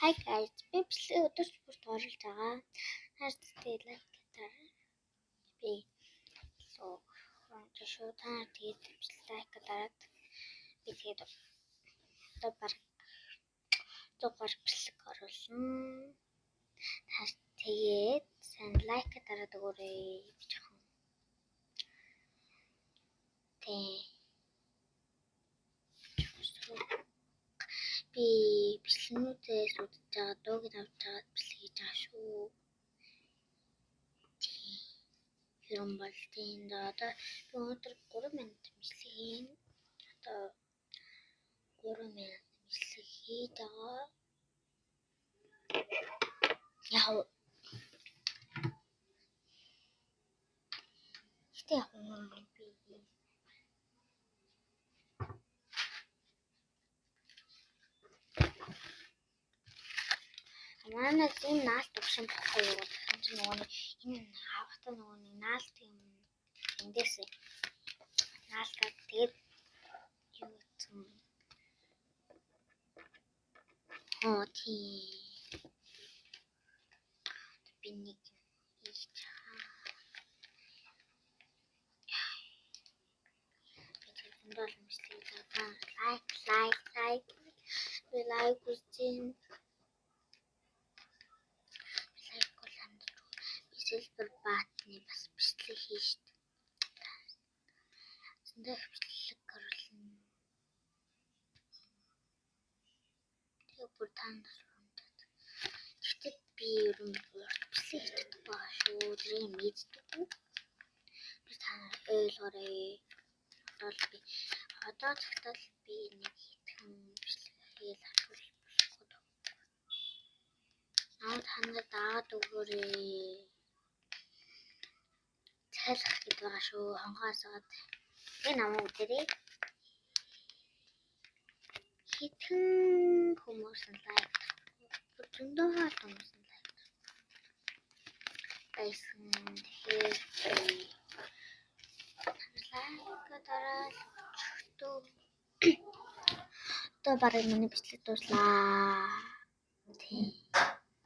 Hi guys, би бичлэг өдөрч бүрт оруулж байгаа. Хайрцагтай лайк дараа. Би шүү та тэгээд бичлэг лайк дараад би тэгээд одоо баг 100 гаруй бичлэг оруулна. Тэгээд сайн лайк дараад өгөөрэй. Би бичлэгнүүдээс үзэж байгаа дууг авч байгаа бичлэг хийж байгаа шүү. Хэрэн бол тийм одоо би өнөөдөр 3 минут бичлэг хийн. Одоо 3 минут бичлэг хийж байгаа. Яа. Гэтэ яг би манай зин наалт өгсөн байхгүй юу? Тэгсэн чинь энэ авахтаа наалт юм эндээс наалтаа тэгээд юу гэсэн тий би нэг хийж байгаа. Эндэл мэдлэг байгаа. Лайк үзэн. Silver баатны бас бичлэг хийж зөндөө бичлэг оруулна. Тэгээ бүр танд сонсоод. Тэгтээ би ер нь урт бичлэг хийдэг байгаа шүү. Тэрийг мэддэг. Би танаар ойлгоорой. Одоо цагтаа би нэг хэдхэн бичлэг хийл ашиглах болохгүй. Танад даад өгөөрэй. Цайлах гэдэг байгаа шүү. Хонгоосоод би намайг үзээрэй. Хитэн хүмүүс лайк. Зөндөө хүмүүс лайк. Байсан тэгэхээр лайк дараад одоо барыг миний бичлэг дууслаа. Тий.